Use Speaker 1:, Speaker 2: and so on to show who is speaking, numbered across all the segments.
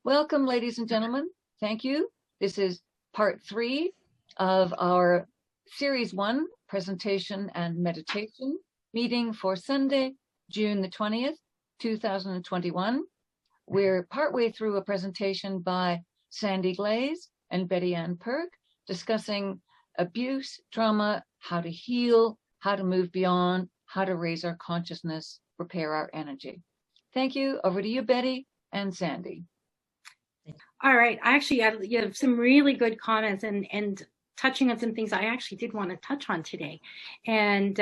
Speaker 1: Welcome, ladies and gentlemen. Thank you. This is part 3 of our Series 1 presentation and meditation meeting for Sunday, June the 20th, 2021. We're partway through a presentation by Sandy Glaze and Betty Ann Perk discussing abuse, trauma, how to heal, how to move beyond, how to raise our consciousness, repair our energy. Thank you. Over to you, Betty and Sandy.
Speaker 2: All right. I actually have some really good comments and touching on some things I actually did want to touch on today. And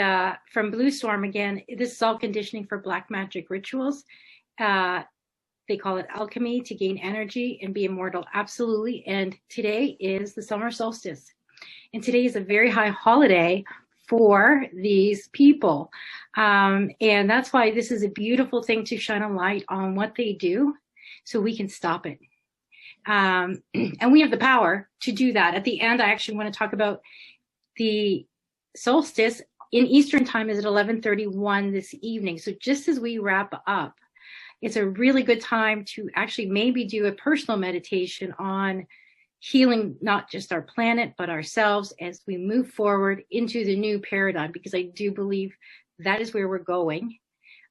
Speaker 2: from Blue Storm, again, this is all conditioning for black magic rituals. They call it alchemy to gain energy and be immortal. Absolutely. And today is the summer solstice. And today is a very high holiday for these people. And that's why this is a beautiful thing to shine a light on what they do so we can stop it. And we have the power to do that. At the end, I actually want to talk about the solstice in Eastern time is at 11:31 this evening. So just as we wrap up, it's a really good time to actually maybe do a personal meditation on healing, not just our planet, but ourselves as we move forward into the new paradigm, because I do believe that is where we're going.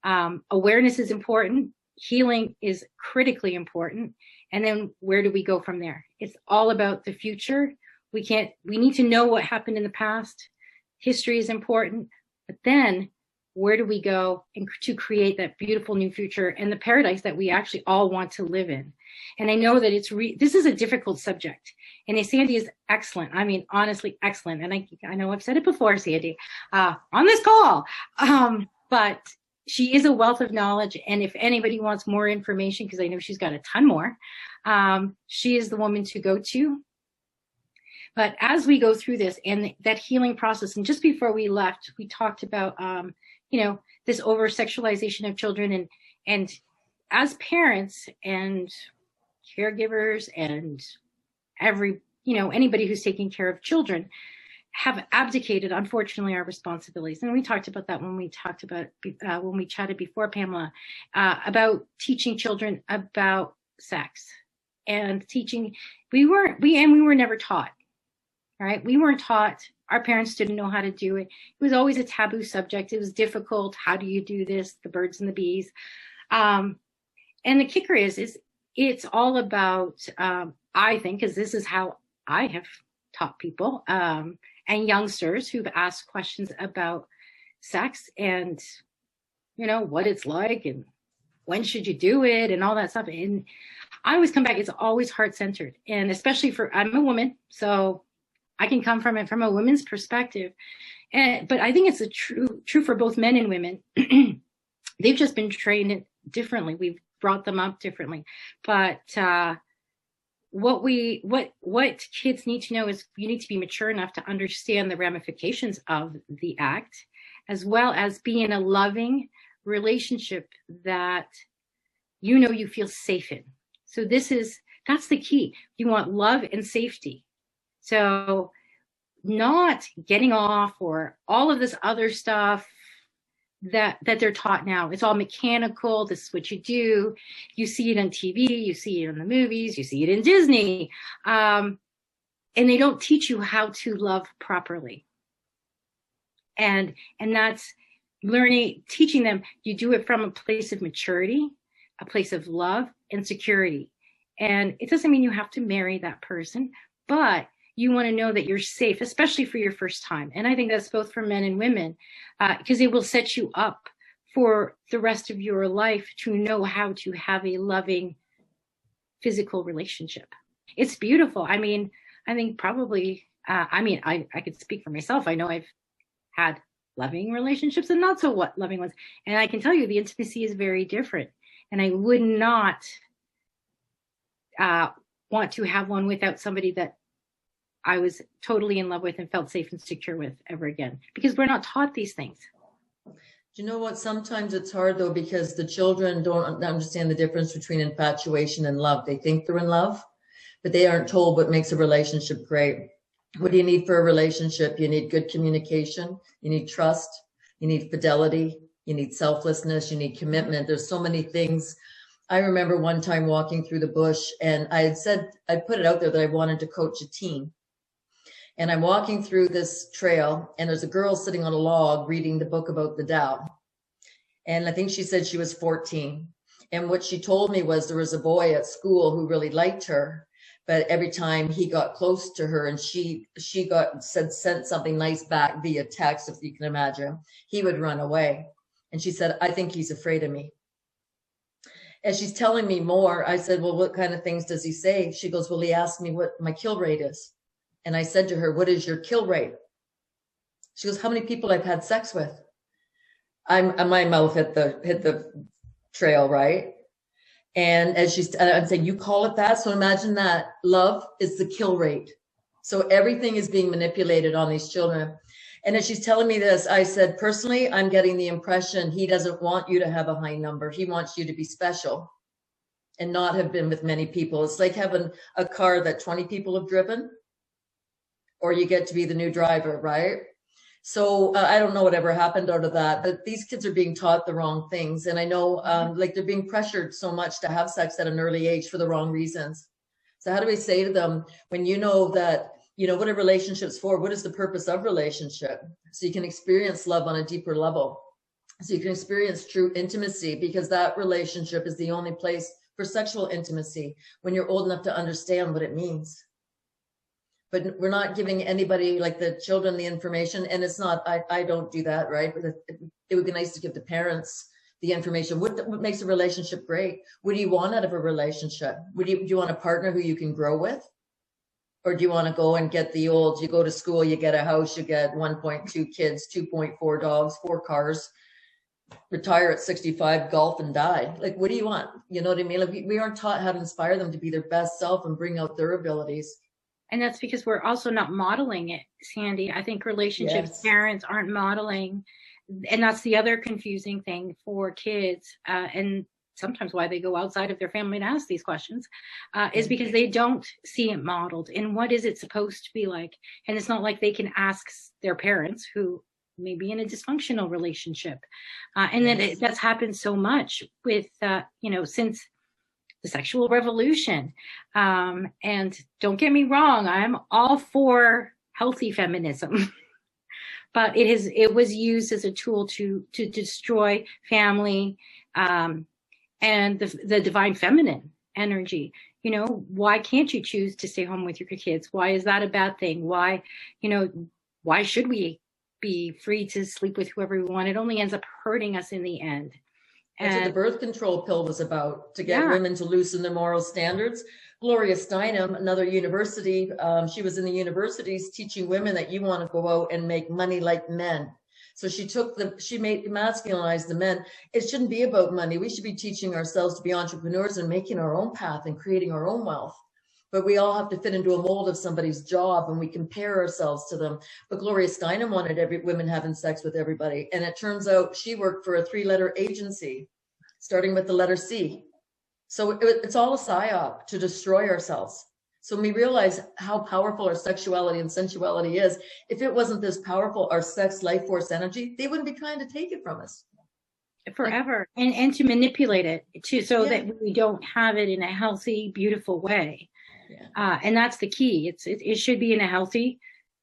Speaker 2: Awareness is important. Healing is critically important. And then where do we go from there? It's all about the future. We need to know what happened in the past. History is important, but then where do we go to create that beautiful new future and the paradise that we actually all want to live in? And I know that this is a difficult subject, and Sandy is excellent. I mean, honestly, excellent. And I know I've said it before, Sandy, on this call, but she is a wealth of knowledge. And if anybody wants more information, because I know she's got a ton more, she is the woman to go to. But as we go through this and that healing process, and just before we left, we talked about, this over-sexualization of children, and as parents and caregivers and anybody who's taking care of children have abdicated, unfortunately, our responsibilities. And we talked about that when we chatted before, Pamela, about teaching children about sex and teaching. We were never taught, right? We weren't taught. Our parents didn't know how to do it. It was always a taboo subject. It was difficult. How do you do this? The birds and the bees. And the kicker is it's all about, I think, because this is how I have taught people, and youngsters who've asked questions about sex and, what it's like and when should you do it and all that stuff. And I always come back, it's always heart-centered. And especially I'm a woman, so I can come from it from a woman's perspective. But I think it's true for both men and women. They've just been trained differently. We've brought them up differently. But what kids need to know is you need to be mature enough to understand the ramifications of the act, as well as be in a loving relationship that you feel safe in. So that's the key. You want love and safety. So not getting off or all of this other stuff that they're taught now. It's all mechanical. This is what you do. You see it on TV, you see it in the movies, you see it in Disney. And they don't teach you how to love properly. And that's teaching them, you do it from a place of maturity, a place of love and security. And it doesn't mean you have to marry that person, but you want to know that you're safe, especially for your first time. And I think that's both for men and women, because it will set you up for the rest of your life to know how to have a loving physical relationship. It's beautiful. I mean, I think probably, I could speak for myself. I know I've had loving relationships and not so loving ones. And I can tell you the intimacy is very different. And I would not want to have one without somebody that I was totally in love with and felt safe and secure with ever again, because we're not taught these things.
Speaker 3: Do you know what? Sometimes it's hard though, because the children don't understand the difference between infatuation and love. They think they're in love, but they aren't told what makes a relationship great. What do you need for a relationship? You need good communication. You need trust. You need fidelity. You need selflessness. You need commitment. There's so many things I remember one time walking through the bush, and I had said, I put it out there that I wanted to coach a teen. And I'm walking through this trail, and there's a girl sitting on a log reading the book about the Tao. And I think she said she was 14. And what she told me was there was a boy at school who really liked her, but every time he got close to her and she sent something nice back via text, if you can imagine, he would run away. And she said, I think he's afraid of me. As she's telling me more, I said, well, what kind of things does he say? She goes, well, he asked me what my kill rate is. And I said to her, what is your kill rate? She goes, how many people I've had sex with? My mouth hit the trail, right? And as I'm saying, you call it that. So imagine that love is the kill rate. So everything is being manipulated on these children. And as she's telling me this, I said, personally, I'm getting the impression he doesn't want you to have a high number. He wants you to be special and not have been with many people. It's like having a car that 20 people have driven, or you get to be the new driver, right? So I don't know whatever happened out of that, but these kids are being taught the wrong things. And I know like they're being pressured so much to have sex at an early age for the wrong reasons. So how do we say to them, when you know that, you know, what a relationship's for, what is the purpose of relationship? So you can experience love on a deeper level. So you can experience true intimacy, because that relationship is the only place for sexual intimacy when you're old enough to understand what it means. But we're not giving anybody, like the children, the information. And it's not, I don't do that, right? But it would be nice to give the parents the information. What makes a relationship great? What do you want out of a relationship? Do you want a partner who you can grow with? Or do you want to go and get the old, you go to school, you get a house, you get 1.2 kids, 2.4 dogs, 4 cars, retire at 65, golf and die? Like, what do you want? You know what I mean? Like, we aren't taught how to inspire them to be their best self and bring out their abilities.
Speaker 2: And that's because we're also not modeling it, Sandy. I think relationships,
Speaker 3: Yes.
Speaker 2: Parents aren't modeling. And that's the other confusing thing for kids. And sometimes why they go outside of their family to ask these questions is because they don't see it modeled. And what is it supposed to be like? And it's not like they can ask their parents, who may be in a dysfunctional relationship. And then that's happened so much with, since the sexual revolution. And don't get me wrong, I'm all for healthy feminism, but it was used as a tool to destroy family and the divine feminine energy. You know, why can't you choose to stay home with your kids? Why is that a bad thing? Why should we be free to sleep with whoever we want? It only ends up hurting us in the end.
Speaker 3: That's what the birth control pill was about, to get women to loosen their moral standards. Gloria Steinem, another university, she was in the universities teaching women that you want to go out and make money like men. So she masculinized the men. It shouldn't be about money. We should be teaching ourselves to be entrepreneurs and making our own path and creating our own wealth. But we all have to fit into a mold of somebody's job, and we compare ourselves to them. But Gloria Steinem wanted women having sex with everybody. And it turns out she worked for a 3-letter agency, starting with the letter C. So it's all a psyop to destroy ourselves. So when we realize how powerful our sexuality and sensuality is, if it wasn't this powerful, our sex, life force, energy, they wouldn't be trying to take it from us.
Speaker 2: Forever. And to manipulate it too, so that we don't have it in a healthy, beautiful way. Yeah. And that's the key. It should be in a healthy,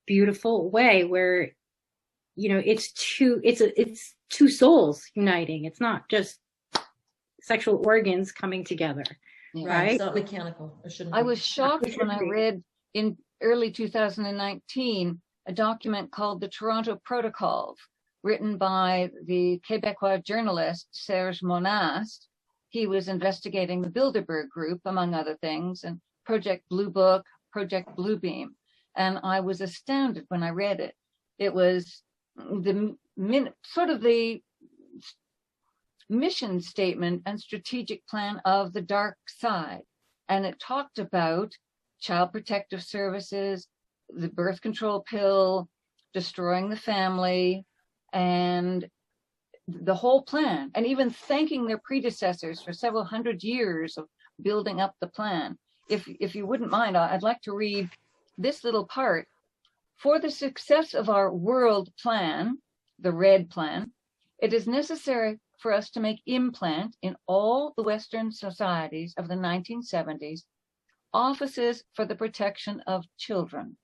Speaker 2: beautiful way where, it's two souls uniting. It's not just sexual organs coming together, right?
Speaker 3: It's not mechanical.
Speaker 1: I was shocked when I read in early 2019 a document called the Toronto Protocols, written by the Quebecois journalist Serge Monast. He was investigating the Bilderberg Group, among other things, and Project Blue Book, Project Bluebeam. And I was astounded when I read it. It was the mission statement and strategic plan of the dark side. And it talked about child protective services, the birth control pill, destroying the family, and the whole plan, and even thanking their predecessors for several hundred years of building up the plan. If you wouldn't mind, I'd like to read this little part. For the success of our world plan, the red plan, it is necessary for us to make implant in all the Western societies of the 1970s offices for the protection of children,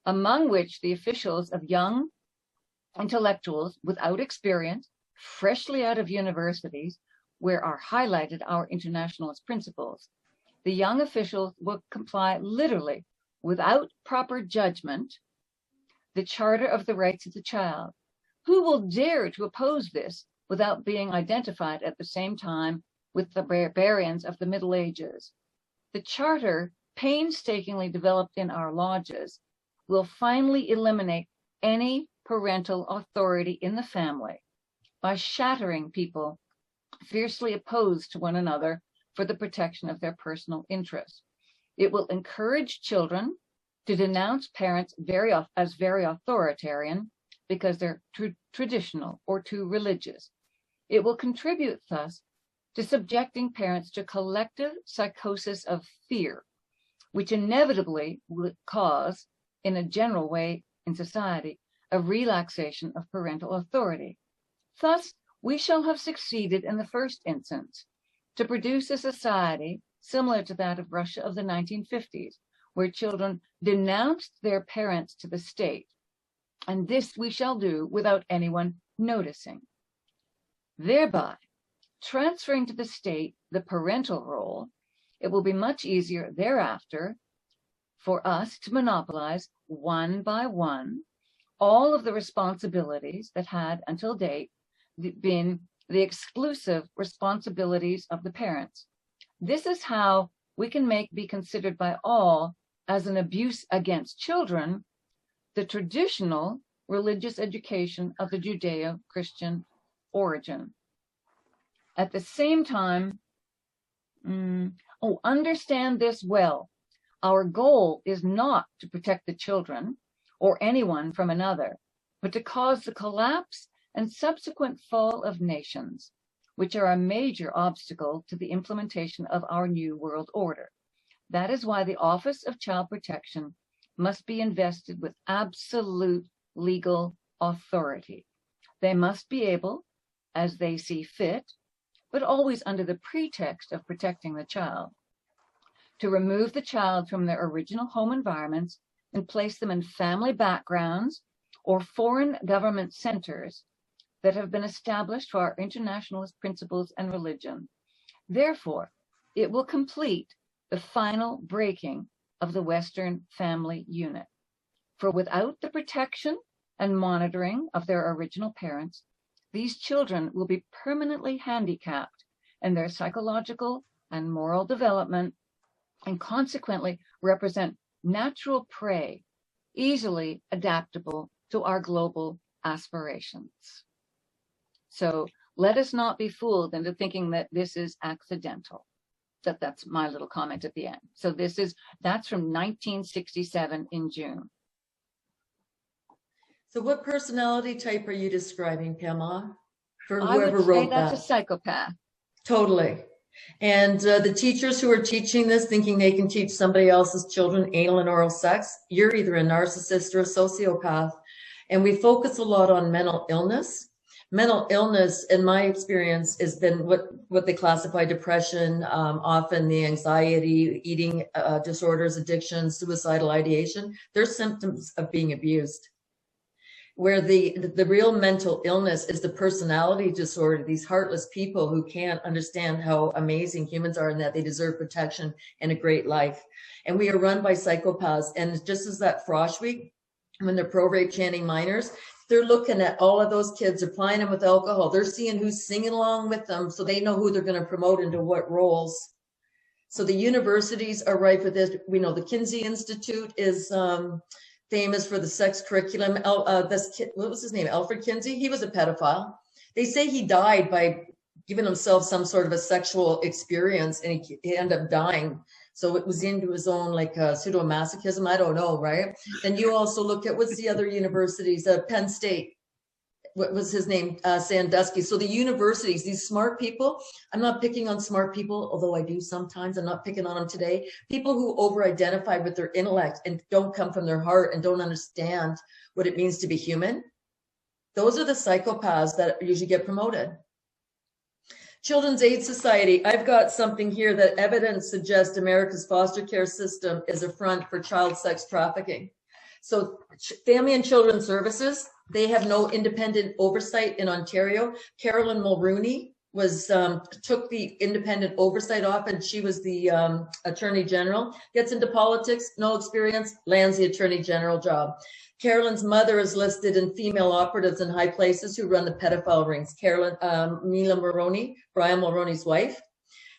Speaker 1: among which the officials of young intellectuals without experience, freshly out of universities, where are highlighted our internationalist principles. The young officials will comply literally, without proper judgment, the Charter of the Rights of the Child. Who will dare to oppose this without being identified at the same time with the barbarians of the Middle Ages? The Charter, painstakingly developed in our lodges, will finally eliminate any parental authority in the family by shattering people fiercely opposed to one another for the protection of their personal interests. It will encourage children to denounce parents as very authoritarian because they're too traditional or too religious. It will contribute thus to subjecting parents to collective psychosis of fear, which inevitably will cause, in a general way in society, a relaxation of parental authority. Thus, we shall have succeeded in the first instance to produce a society similar to that of Russia of the 1950s, where children denounced their parents to the state, and this we shall do without anyone noticing, thereby transferring to the state the parental role. It will be much easier thereafter for us to monopolize one by one all of the responsibilities that had until date been the exclusive responsibilities of the parents. This is how we can be considered by all as an abuse against children, the traditional religious education of the Judeo-Christian origin. At the same time, understand this well. Our goal is not to protect the children or anyone from another, but to cause the collapse and subsequent fall of nations, which are a major obstacle to the implementation of our new world order. That is why the Office of Child Protection must be invested with absolute legal authority. They must be able, as they see fit, but always under the pretext of protecting the child, to remove the child from their original home environments and place them in family backgrounds or foreign government centers that have been established for our internationalist principles and religion. Therefore, it will complete the final breaking of the Western family unit. For without the protection and monitoring of their original parents, these children will be permanently handicapped in their psychological and moral development, and consequently represent natural prey, easily adaptable to our global aspirations. So let us not be fooled into thinking that this is accidental. That's my little comment at the end. So that's from 1967 in June.
Speaker 3: So what personality type are you describing, Pamela, for
Speaker 1: I
Speaker 3: whoever
Speaker 1: would say
Speaker 3: wrote
Speaker 1: that's
Speaker 3: that?
Speaker 1: a psychopath.
Speaker 3: Totally. And the teachers who are teaching this, thinking they can teach somebody else's children anal and oral sex, you're either a narcissist or a sociopath. And we focus a lot on mental illness. Mental illness, in my experience, has been what they classify depression, often the anxiety, eating disorders, addiction, suicidal ideation. They're symptoms of being abused. Where the real mental illness is the personality disorder, these heartless people who can't understand how amazing humans are and that they deserve protection and a great life. And we are run by psychopaths. And just as that Frosh Week, when they're pro-rape chanting minors, they're looking at all of those kids, they're plying them with alcohol. They're seeing who's singing along with them so they know who they're going to promote into what roles. So the universities are rife with this. We know the Kinsey Institute is famous for the sex curriculum. What was his name? Alfred Kinsey. He was a pedophile. They say he died by giving himself some sort of a sexual experience, and he ended up dying. So it was into his own like pseudomasochism. I don't know, right? Then you also look at what's the other universities? Penn State. What was his name? Sandusky. So the universities, these smart people, I'm not picking on smart people, although I do sometimes. I'm not picking on them today. People who over-identify with their intellect and don't come from their heart and don't understand what it means to be human. Those are the psychopaths that usually get promoted. Children's Aid Society, I've got something here that evidence suggests America's foster care system is a front for child sex trafficking. So Family and Children's Services, they have no independent oversight in Ontario. Carolyn Mulrooney took the independent oversight off, and she was the Attorney General. Gets into politics, no experience, lands the Attorney General job. Carolyn's mother is listed in female operatives in high places who run the pedophile rings. Mila Mulroney, Brian Mulroney's wife.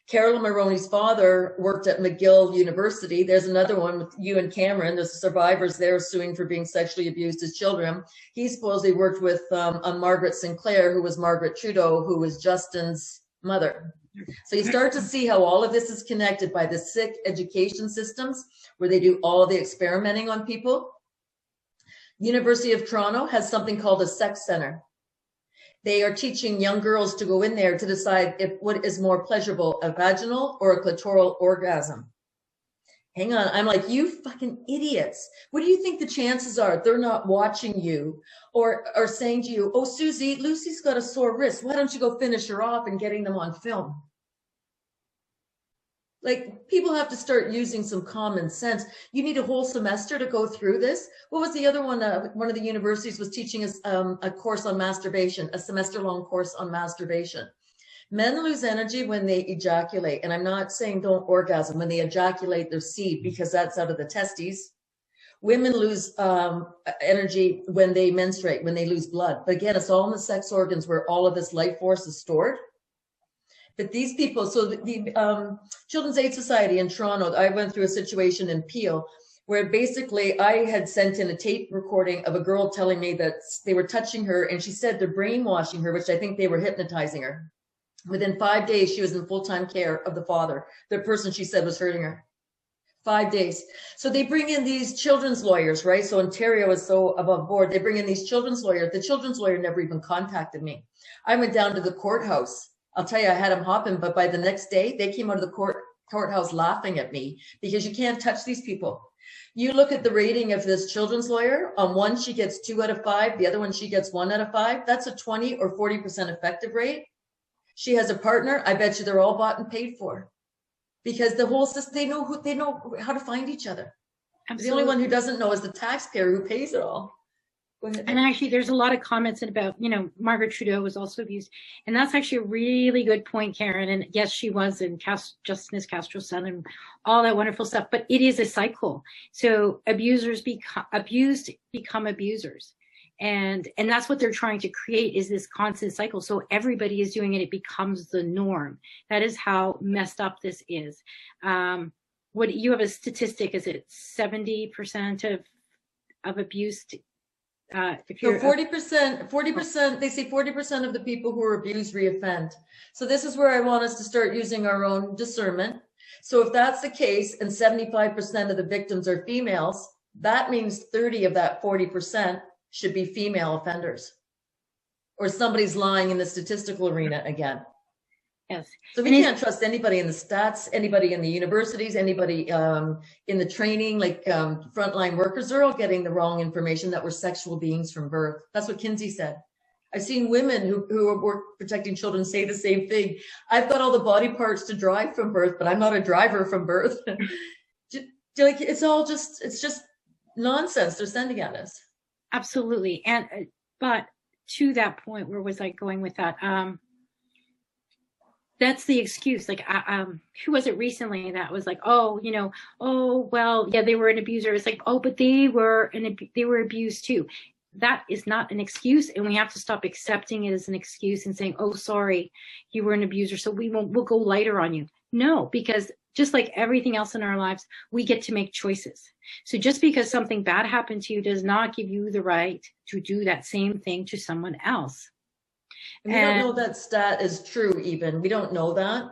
Speaker 3: Carolyn Mulroney's father worked at McGill University. There's another one with you and Cameron. There's survivors there suing for being sexually abused as children. He supposedly worked with Margaret Sinclair, who was Margaret Trudeau, who was Justin's mother. So you start to see how all of this is connected by the sick education systems where they do all the experimenting on people. University of Toronto has something called a sex center. They are teaching young girls to go in there to decide what is more pleasurable, a vaginal or a clitoral orgasm. Hang on, I'm like, you fucking idiots. What do you think the chances are they're not watching you or saying to you, oh, Susie, Lucy's got a sore wrist. Why don't you go finish her off and getting them on film? Like, people have to start using some common sense. You need a whole semester to go through this. What was the other one? One of the universities was teaching us a course on masturbation, a semester-long course on masturbation. Men lose energy when they ejaculate. And I'm not saying don't orgasm, when they ejaculate their seed, because that's out of the testes. Women lose energy when they menstruate, when they lose blood. But again, it's all in the sex organs where all of this life force is stored. But these people, so the Children's Aid Society in Toronto, I went through a situation in Peel where basically I had sent in a tape recording of a girl telling me that they were touching her, and she said they're brainwashing her, which I think they were hypnotizing her. Within 5 days, she was in full-time care of the father, the person she said was hurting her. 5 days. So they bring in these children's lawyers, right? So Ontario is so above board. They bring in these children's lawyers. The children's lawyer never even contacted me. I went down to the courthouse. I'll tell you, I had them hopping, but by the next day, they came out of the courthouse laughing at me because you can't touch these people. You look at the rating of this children's lawyer. On one, she gets 2 out of 5. The other one, she gets 1 out of 5. That's a 20 or 40% effective rate. She has a partner. I bet you they're all bought and paid for because the whole system, they know how to find each other. Absolutely. The only one who doesn't know is the taxpayer who pays it all.
Speaker 2: And actually, there's a lot of comments about, Margaret Trudeau was also abused. And that's actually a really good point, Karen. And yes, she was in Justice Castro's son and all that wonderful stuff. But it is a cycle. So abusers become abusers. And that's what they're trying to create is this constant cycle. So everybody is doing it. It becomes the norm. That is how messed up this is. What you have a statistic, is it 70% of abuse?
Speaker 3: If you're 40%, they say 40% of the people who are abused reoffend. So this is where I want us to start using our own discernment. So if that's the case and 75% of the victims are females, that means 30 of that 40% should be female offenders, or somebody's lying in the statistical arena again.
Speaker 2: Yes.
Speaker 3: So we can't trust anybody in the stats, anybody in the universities, anybody in the training, like frontline workers. They're all getting the wrong information that we're sexual beings from birth. That's what Kinsey said. I've seen women who work protecting children say the same thing. I've got all the body parts to drive from birth, but I'm not a driver from birth. Like, it's just nonsense they're sending at us.
Speaker 2: Absolutely. But to that point, where was I going with that? That's the excuse. Like, who was it recently that was like, oh, well, yeah, they were an abuser. It's like, oh, but they were abused too. That is not an excuse, and we have to stop accepting it as an excuse and saying, oh, sorry, you were an abuser, so we'll go lighter on you. No, because just like everything else in our lives, we get to make choices. So just because something bad happened to you does not give you the right to do that same thing to someone else.
Speaker 3: And we don't know that stat is true even. We don't know that.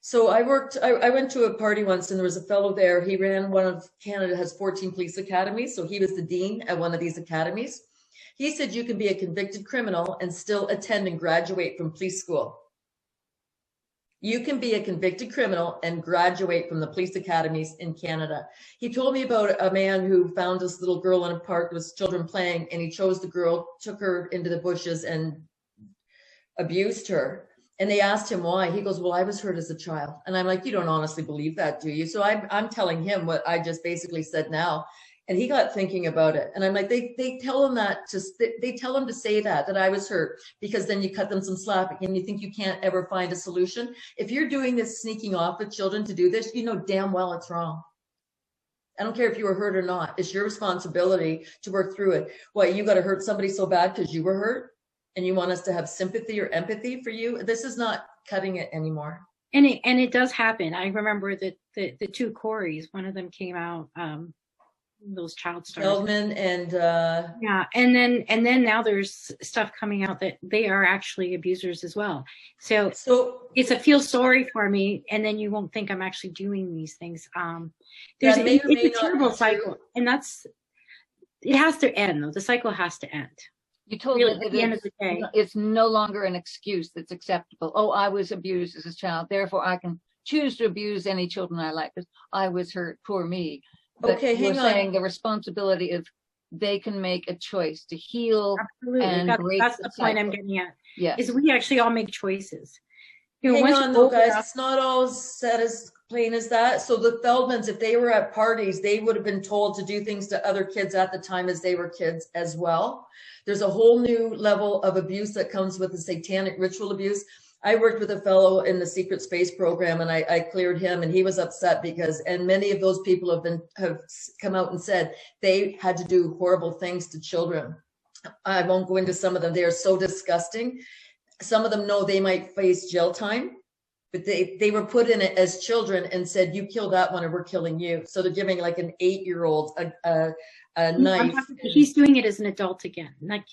Speaker 3: So I went to a party once and there was a fellow there. He ran one of Canada has 14 police academies. So he was the dean at one of these academies. He said you can be a convicted criminal and still attend and graduate from police school. You can be a convicted criminal and graduate from the police academies in Canada. He told me about a man who found this little girl in a park with children playing, and he chose the girl, took her into the bushes and abused her. And they asked him why. He goes, well, I was hurt as a child. And I'm like, you don't honestly believe that, do you? So I'm telling him what I just basically said now. And he got thinking about it. And I'm like, they tell him that, they tell him to say that I was hurt, because then you cut them some slack and you think you can't ever find a solution. If you're doing this, sneaking off with children to do this, you know damn well it's wrong. I don't care if you were hurt or not. It's your responsibility to work through it. What, you got to hurt somebody so bad because you were hurt and you want us to have sympathy or empathy for you? This is not cutting it anymore.
Speaker 2: And it does happen. I remember that the two Corys, one of them came out, those child stars.
Speaker 3: Feldman and
Speaker 2: yeah, and then now there's stuff coming out that they are actually abusers as well. So it's a feel sorry for me, and then you won't think I'm actually doing these things. It's a terrible cycle, and it has to end though. The cycle has to end.
Speaker 1: You told
Speaker 2: really,
Speaker 1: me that
Speaker 2: at the end of the day,
Speaker 1: it's no longer an excuse that's acceptable. Oh, I was abused as a child, therefore I can choose to abuse any children I like because I was hurt, poor me. But
Speaker 3: okay, hang on.
Speaker 1: Saying the responsibility of they can make a choice to heal.
Speaker 2: Absolutely,
Speaker 1: and
Speaker 2: that's the point I'm getting at.
Speaker 1: Yeah,
Speaker 2: is we actually all make choices. You know,
Speaker 3: hang on though, guys. It's not all said as plain as that. So the Feldmans, if they were at parties, they would have been told to do things to other kids at the time as they were kids as well. There's a whole new level of abuse that comes with the satanic ritual abuse. I worked with a fellow in the secret space program, and I cleared him, and he was upset because, and many of those people have come out and said they had to do horrible things to children. I won't go into some of them. They are so disgusting. Some of them know they might face jail time, but they were put in it as children and said, you kill that one or we're killing you. So they're giving like an 8-year-old a knife.
Speaker 2: He's doing it as an adult again. Like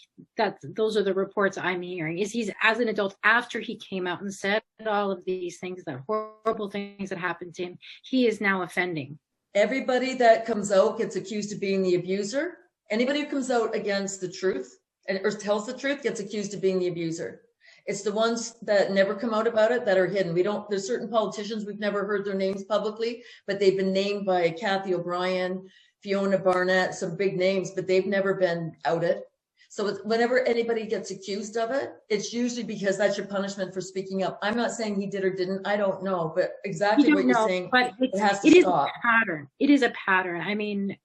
Speaker 2: those are the reports I'm hearing. Is he's as an adult after he came out and said all of these things, the horrible things that happened to him, he is now offending.
Speaker 3: Everybody that comes out gets accused of being the abuser. Anybody who comes out against the truth or tells the truth gets accused of being the abuser. It's the ones that never come out about it that are hidden. There's certain politicians, we've never heard their names publicly, but they've been named by Kathy O'Brien, Fiona Barnett, some big names, but they've never been outed. So whenever anybody gets accused of it, it's usually because that's your punishment for speaking up. I'm not saying he did or didn't. I don't know, but exactly what you're saying,
Speaker 2: but
Speaker 3: it has to stop.
Speaker 2: Is a pattern. It is a pattern. I mean,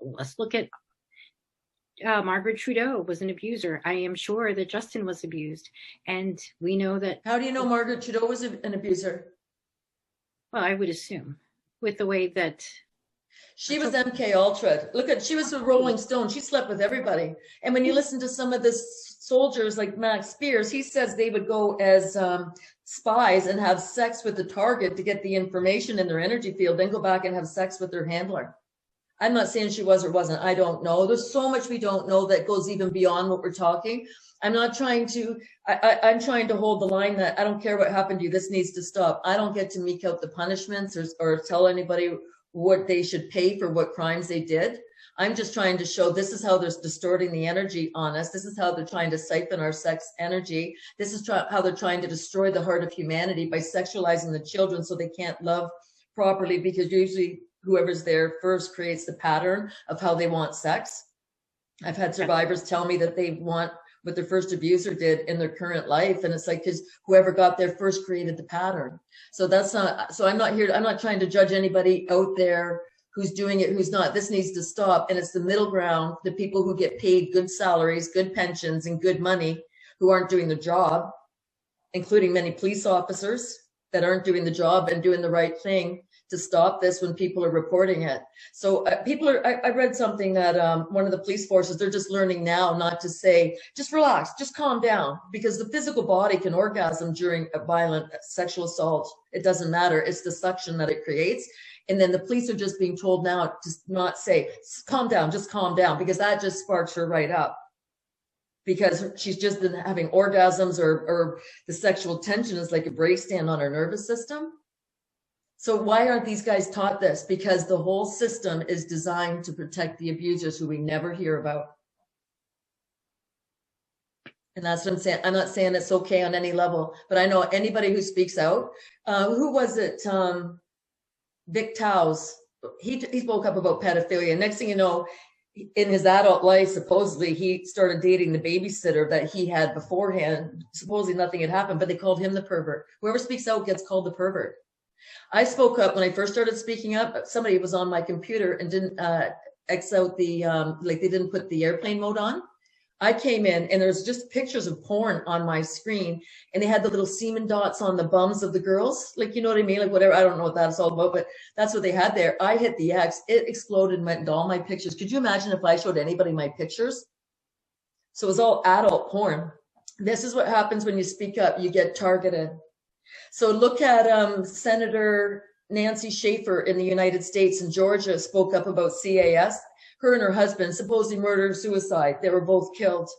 Speaker 2: let's look at Margaret Trudeau was an abuser. I am sure that Justin was abused. And we know that.
Speaker 3: How do you know Margaret Trudeau was an abuser?
Speaker 2: Well, I would assume with the way that.
Speaker 3: She was MK Ultra. She was a Rolling Stone. She slept with everybody. And when you listen to some of the soldiers like Max Spears, he says they would go as spies and have sex with the target to get the information in their energy field, then go back and have sex with their handler. I'm not saying she was or wasn't. I don't know. There's so much we don't know that goes even beyond what we're talking. I'm not trying to, I'm trying to hold the line that I don't care what happened to you. This needs to stop. I don't get to meke out the punishments or tell anybody what they should pay for what crimes they did. I'm just trying to show this is how they're distorting the energy on us. This is how they're trying to siphon our sex energy. This is how they're trying to destroy the heart of humanity by sexualizing the children so they can't love properly, because usually whoever's there first creates the pattern of how they want sex. I've had survivors tell me that they want what their first abuser did in their current life. And it's like, because whoever got there first created the pattern. So that's not, so I'm not trying to judge anybody out there who's doing it, who's not. This needs to stop. And it's the middle ground, the people who get paid good salaries, good pensions, and good money, who aren't doing the job, including many police officers that aren't doing the job and doing the right thing to stop this when people are reporting it. So I read something that one of the police forces, they're just learning now not to say, just relax, just calm down, because the physical body can orgasm during a violent sexual assault. It doesn't matter. It's the suction that it creates. And then the police are just being told now to not say, calm down, just calm down, because that just sparks her right up. Because she's just been having orgasms, or the sexual tension is like a brake stand on her nervous system. So why aren't these guys taught this? Because the whole system is designed to protect the abusers who we never hear about. And that's what I'm saying. I'm not saying it's okay on any level, but I know anybody who speaks out. Who was it? Vic Towes. He spoke up about pedophilia. Next thing you know, in his adult life, supposedly he started dating the babysitter that he had beforehand. Supposedly nothing had happened, but they called him the pervert. Whoever speaks out gets called the pervert. I spoke up when I first started speaking up. Somebody was on my computer and didn't X out the, like they didn't put the airplane mode on. I came in and there's just pictures of porn on my screen, and they had the little semen dots on the bums of the girls. Like, you know what I mean? Like whatever, I don't know what that's all about, but that's what they had there. I hit the X, it exploded and went into all my pictures. Could you imagine if I showed anybody my pictures? So it was all adult porn. This is what happens when you speak up, you get targeted. So look at Senator Nancy Schaefer in the United States in Georgia spoke up about CAS. Her and her husband, supposedly murder-suicide. They were both killed.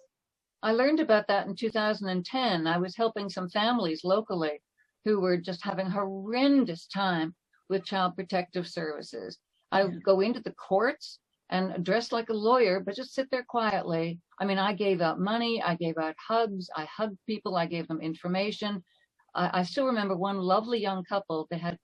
Speaker 1: I learned about that in 2010. I was helping some families locally who were just having a horrendous time with Child Protective Services. I would go into the courts and dress like a lawyer, but just sit there quietly. I mean, I gave out money, I gave out hugs, I hugged people, I gave them information. I still remember one lovely young couple. They had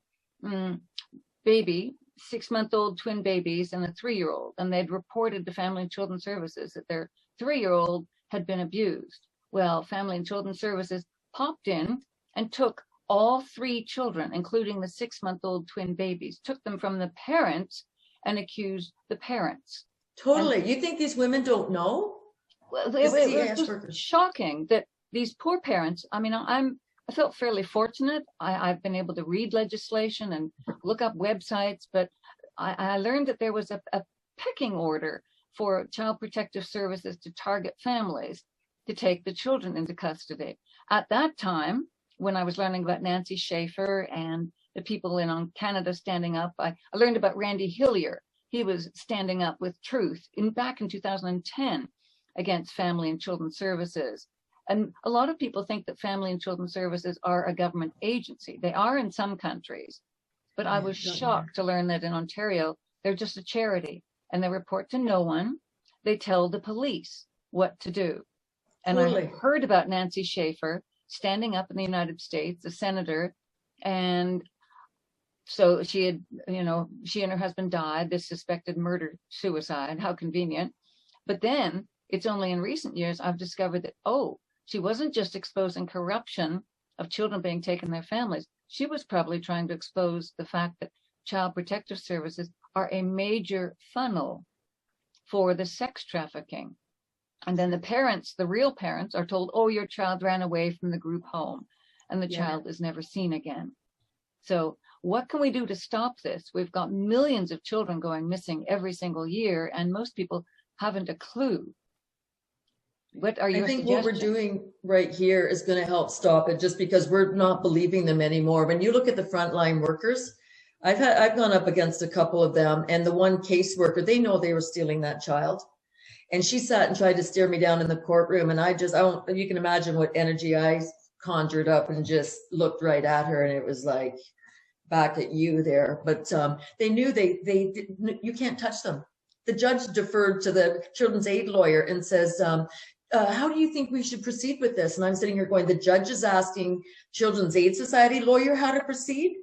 Speaker 1: baby, 6-month-old twin babies and a 3-year-old, and they'd reported to Family and Children's Services that their 3-year-old had been abused. Well, Family and Children's Services popped in and took all 3 children, including the 6-month-old twin babies, took them from the parents and accused the parents.
Speaker 3: Totally.
Speaker 1: And
Speaker 3: you think these women don't know?
Speaker 1: Well, it was just shocking that these poor parents, I mean, I felt fairly fortunate. I've been able to read legislation and look up websites, but I learned that there was a pecking order for Child Protective Services to target families to take the children into custody. At that time, when I was learning about Nancy Schaefer and the people in Canada standing up, I learned about Randy Hillier. He was standing up with truth back in 2010 against Family and Children's Services. And a lot of people think that Family and Children's Services are a government agency. They are in some countries, but I was shocked to learn that in Ontario, they're just a charity and they report to no one. They tell the police what to do. And I heard about Nancy Schaefer standing up in the United States, a senator, and so she had, she and her husband died, this suspected murder-suicide, how convenient. But then it's only in recent years I've discovered that, she wasn't just exposing corruption of children being taken their families. She was probably trying to expose the fact that Child Protective Services are a major funnel for the sex trafficking. And then the parents, the real parents, are told, your child ran away from the group home, and the child is never seen again. So what can we do to stop this? We've got millions of children going missing every single year, and most people haven't a clue. What are your suggestions?
Speaker 3: What we're doing right here is going to help stop it, just because we're not believing them anymore. When you look at the frontline workers, I've gone up against a couple of them, and the one caseworker, they know they were stealing that child, and she sat and tried to steer me down in the courtroom, and you can imagine what energy I conjured up and just looked right at her, and it was like, back at you there. But they knew you can't touch them. The judge deferred to the children's aid lawyer and says, how do you think we should proceed with this? And I'm sitting here going, the judge is asking Children's Aid Society lawyer how to proceed?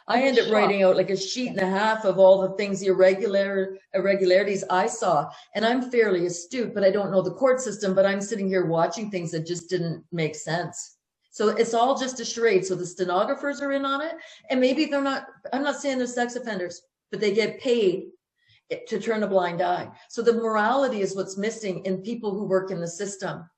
Speaker 3: I ended up writing out like a sheet and a half of all the things, the irregularities I saw. And I'm fairly astute, but I don't know the court system, but I'm sitting here watching things that just didn't make sense. So it's all just a charade. So the stenographers are in on it, and maybe I'm not saying they're sex offenders, but they get paid to turn a blind eye. So the morality is what's missing in people who work in the system.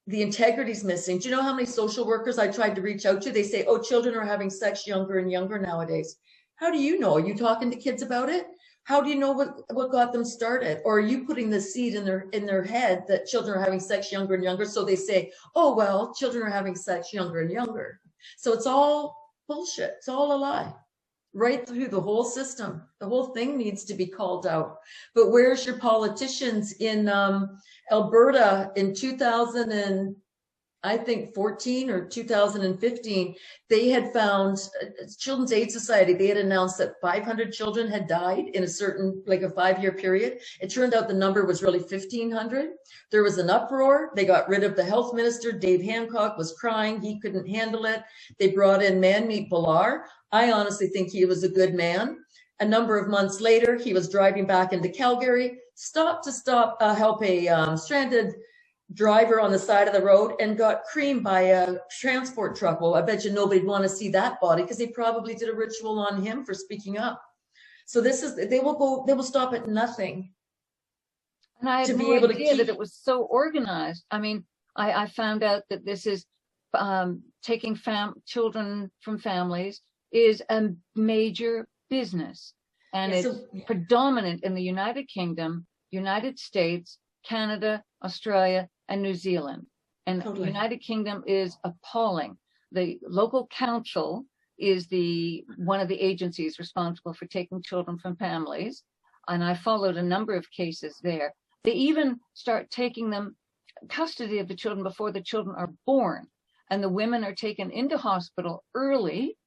Speaker 3: The integrity is missing. Do you know how many social workers I tried to reach out to? They say, children are having sex younger and younger nowadays. How do you know? Are you talking to kids about it? How do you know what got them started? Or are you putting the seed in their head that children are having sex younger and younger? So they say, children are having sex younger and younger. So it's all bullshit. It's all a lie. Right through the whole system. The whole thing needs to be called out. But where's your politicians in Alberta in 2000 and I think 14 or 2015, they had found Children's Aid Society. They had announced that 500 children had died in a certain, like a 5-year period. It turned out the number was really 1,500. There was an uproar. They got rid of the health minister. Dave Hancock was crying. He couldn't handle it. They brought in Manmeet Bhullar. I honestly think he was a good man. A number of months later, he was driving back into Calgary, stopped to help a stranded driver on the side of the road and got creamed by a transport truck. Well, I bet you nobody'd want to see that body because they probably did a ritual on him for speaking up. So they will stop at nothing.
Speaker 1: And I had no idea that it was so organized. I mean, I found out that this is taking children from families is a major business, and it's predominant in the United Kingdom, United States, Canada, Australia, and New Zealand. And the United Kingdom is appalling. The local council is one of the agencies responsible for taking children from families. And I followed a number of cases there. They even start taking them custody of the children before the children are born. And the women are taken into hospital early,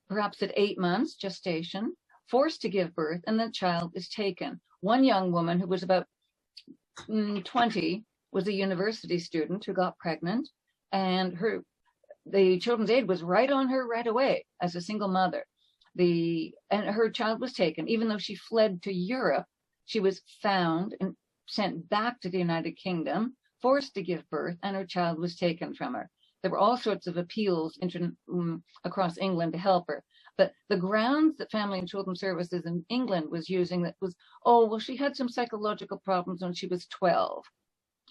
Speaker 1: perhaps at 8 months gestation, forced to give birth, and the child is taken. One young woman who was about 20 was a university student who got pregnant, and the Children's Aid was right on her right away as a single mother. And her child was taken. Even though she fled to Europe, she was found and sent back to the United Kingdom, forced to give birth, and her child was taken from her. There were all sorts of appeals across England to help her. But the grounds that Family and Children's Services in England was using that was, she had some psychological problems when she was 12.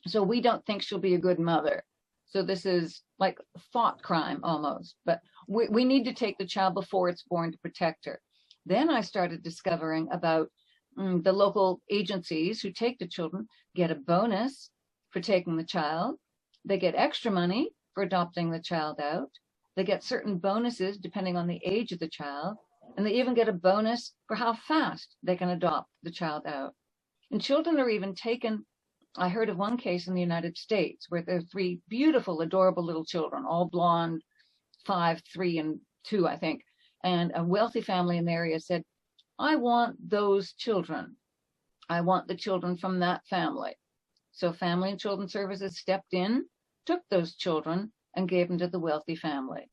Speaker 1: So we don't think she'll be a good mother. So this is like thought crime almost. But we need to take the child before it's born to protect her. Then I started discovering about the local agencies who take the children get a bonus for taking the child. They get extra money for adopting the child out. They get certain bonuses depending on the age of the child, and they even get a bonus for how fast they can adopt the child out. And children are even taken. I heard of one case in the United States where there are 3 beautiful, adorable little children, all blonde, 5, 3, and 2, I think. And a wealthy family in the area said, I want those children. I want the children from that family. So Family and Children's Services stepped in, took those children, and gave them to the wealthy family.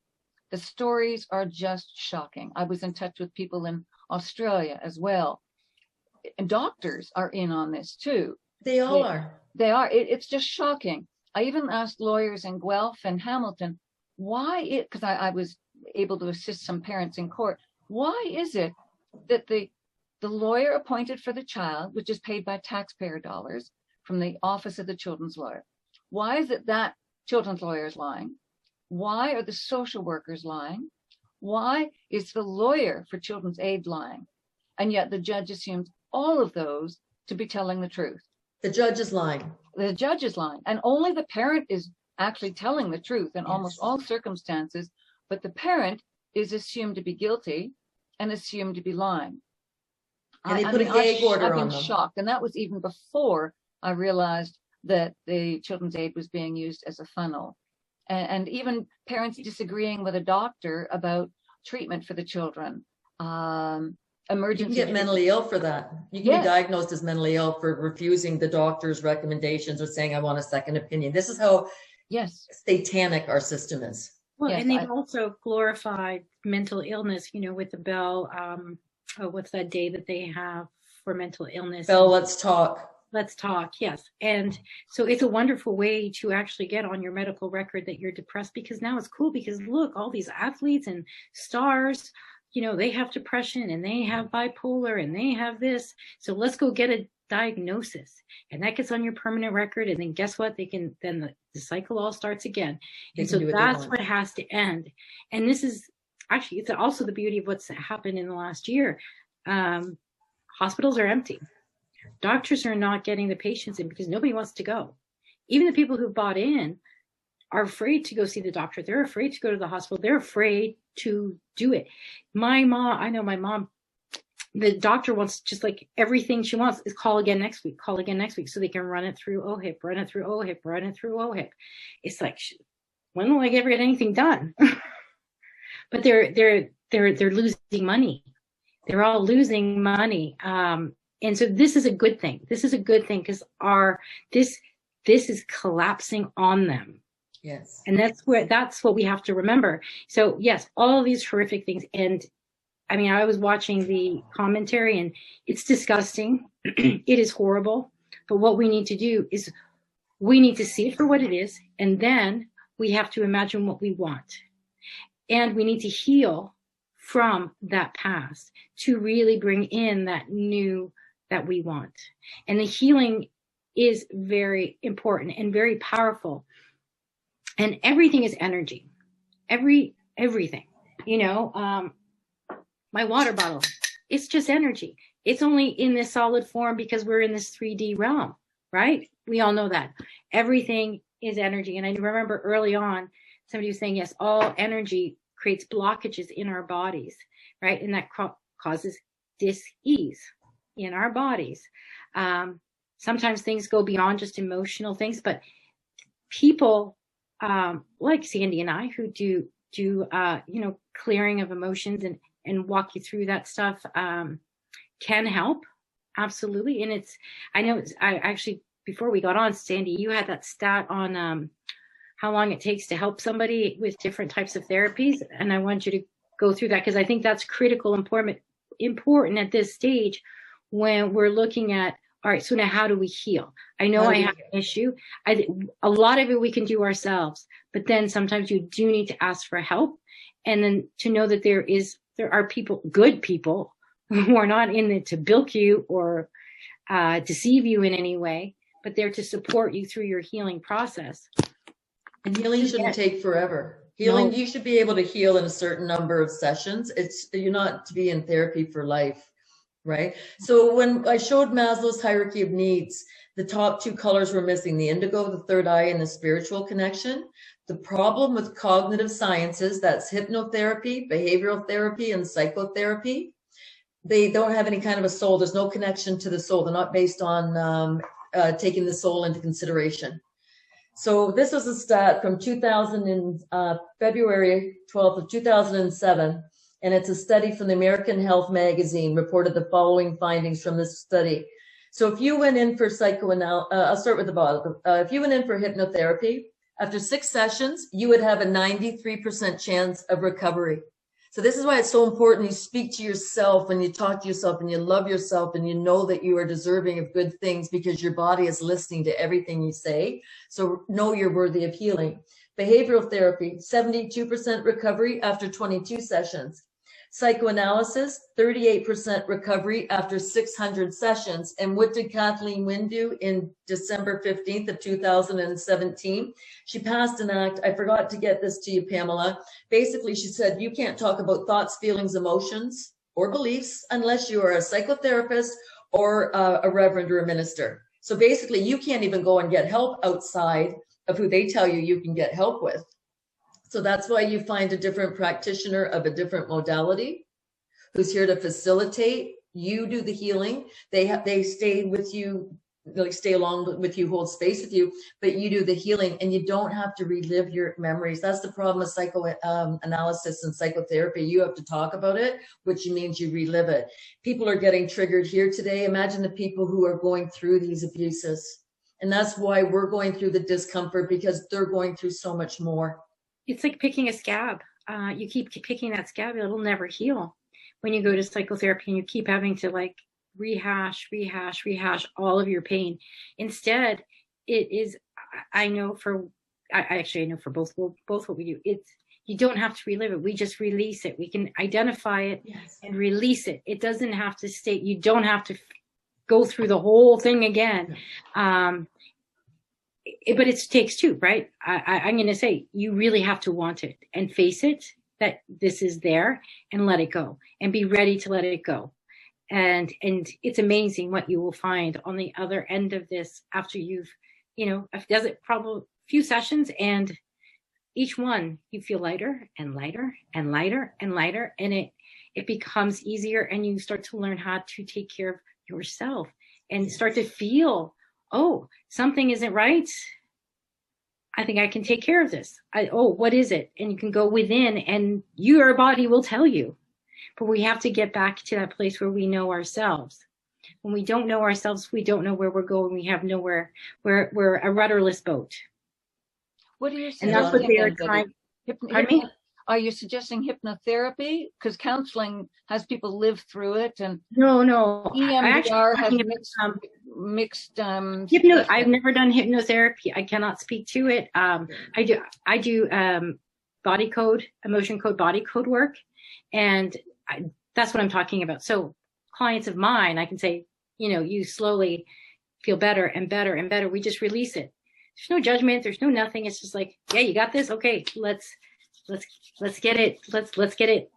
Speaker 1: The stories are just shocking. I was in touch with people in Australia as well. And doctors are in on this too.
Speaker 3: They all are.
Speaker 1: They are. It's just shocking. I even asked lawyers in Guelph and Hamilton, because I was able to assist some parents in court, why is it that the lawyer appointed for the child, which is paid by taxpayer dollars from the office of the children's lawyer, why is it that children's lawyers lying? Why are the social workers lying? Why is the lawyer for Children's Aid lying? And yet the judge assumes all of those to be telling the truth.
Speaker 3: The judge is lying.
Speaker 1: The judge is lying. And only the parent is actually telling the truth in almost all circumstances, but the parent is assumed to be guilty and assumed to be lying.
Speaker 3: And they put a gag order on them.
Speaker 1: I've been shocked. And that was even before I realized that the Children's Aid was being used as a funnel. And even parents disagreeing with a doctor about treatment for the children. Emergency. You
Speaker 3: can get mentally ill for that. You can be diagnosed as mentally ill for refusing the doctor's recommendations or saying, I want a second opinion. This is how satanic our system is.
Speaker 2: Well, and they've also glorified mental illness, with the Bell, what's that day that they have for mental illness?
Speaker 3: Bell, Let's Talk.
Speaker 2: Let's talk. Yes. And so it's a wonderful way to actually get on your medical record that you're depressed, because now it's cool because look, all these athletes and stars, they have depression and they have bipolar and they have this. So let's go get a diagnosis, and that gets on your permanent record. And then guess what? Then the cycle all starts again. And so that's what has to end. And this is actually, it's also the beauty of what's happened in the last year. Hospitals are empty. Doctors are not getting the patients in because nobody wants to go. Even the people who bought in are afraid to go see the doctor. They're afraid to go to the hospital. They're afraid to do it. I know my mom, the doctor wants just like everything she wants is call again next week, so they can run it through OHIP, run it through OHIP. It's like, when will I ever get anything done? But they're losing money. They're all losing money. And so this is a good thing. This is a good thing because this is collapsing on them.
Speaker 3: Yes.
Speaker 2: And that's what we have to remember. So yes, all of these horrific things. And I mean, I was watching the commentary and it's disgusting. It is horrible. But what we need to do is we need to see it for what it is. And then we have to imagine what we want. And we need to heal from that past to really bring in that new that we want. And the healing is very important and very powerful. And everything is energy. Everything. You know, my water bottle, it's just energy. It's only in this solid form because we're in this 3D realm, right? We all know that. Everything is energy. And I remember early on, somebody was saying, yes, all energy creates blockages in our bodies, right? And that causes dis-ease in our bodies. Sometimes things go beyond just emotional things, but people like Sandy and I who do you know, clearing of emotions and walk you through that stuff can help. Absolutely. And I actually, before we got on, Sandy, you had that stat on how long it takes to help somebody with different types of therapies. And I want you to go through that because I think that's critical, important at this stage when we're looking at, all right, so now how do we heal? I know I have an issue. A lot of it we can do ourselves, but then sometimes you do need to ask for help. And then to know that there are people, good people, who are not in it to bilk you or deceive you in any way, but they're to support you through your healing process.
Speaker 3: And healing shouldn't take forever. Healing,
Speaker 2: No.
Speaker 3: You should be able to heal in a certain number of sessions. You're not to be in therapy for life, right? So when I showed Maslow's hierarchy of needs, the top two colors were missing, the indigo, the third eye, and the spiritual connection. The problem with cognitive sciences, that's hypnotherapy, behavioral therapy, and psychotherapy, they don't have any kind of a soul. There's no connection to the soul. They're not based on taking the soul into consideration. So this was a stat from February 12th of 2007, and it's a study from the American Health Magazine reported the following findings from this study. So if you went in for psychoanalysis, I'll start with the bottom. If you went in for hypnotherapy, after 6 sessions, you would have a 93% chance of recovery. So this is why it's so important you speak to yourself and you talk to yourself and you love yourself and you know that you are deserving of good things because your body is listening to everything you say. So know you're worthy of healing. Behavioral therapy, 72% recovery after 22 sessions. Psychoanalysis, 38% recovery after 600 sessions. And what did Kathleen Wynne do in December 15th of 2017? She passed an act. I forgot to get this to you, Pamela. Basically, she said, you can't talk about thoughts, feelings, emotions, or beliefs unless you are a psychotherapist or a reverend or a minister. So basically, you can't even go and get help outside of who they tell you can get help with. So that's why you find a different practitioner of a different modality who's here to facilitate. You do the healing. They stay with you, like stay along with you, hold space with you, but you do the healing and you don't have to relive your memories. That's the problem with psychoanalysis and psychotherapy. You have to talk about it, which means you relive it. People are getting triggered here today. Imagine the people who are going through these abuses. And that's why we're going through the discomfort, because they're going through so much more.
Speaker 2: It's like picking a scab. You keep picking that scab, it'll never heal. When you go to psychotherapy and you keep having to like rehash all of your pain. Instead, it is, I know for both what we do, you don't have to relive it. We just release it. We can identify it and release it. It doesn't have to stay. You don't have to go through the whole thing again. But it takes two, right? I'm going to say you really have to want it and face it, that this is there, and let it go and be ready to let it go. And it's amazing what you will find on the other end of this after you've, does it probably a few sessions, and each one you feel lighter and lighter and lighter and lighter. And it becomes easier, and you start to learn how to take care of yourself and start to feel, oh, something isn't right. I think I can take care of this. What is it? And you can go within, and your body will tell you. But we have to get back to that place where we know ourselves. When we don't know ourselves, we don't know where we're going. We have nowhere. We're a rudderless boat.
Speaker 1: What are you
Speaker 2: And that's what they are trying. Pardon me?
Speaker 1: Are you suggesting hypnotherapy? Because counseling has people live through it, and
Speaker 2: No.
Speaker 1: EMDR has mixed.
Speaker 2: I've never done hypnotherapy. I cannot speak to it. I do body code, emotion code, body code work, and that's what I'm talking about. So clients of mine, I can say, you slowly feel better and better and better. We just release it. There's no judgment. There's no nothing. It's just like, yeah, you got this. Okay, let's get it. Let's get it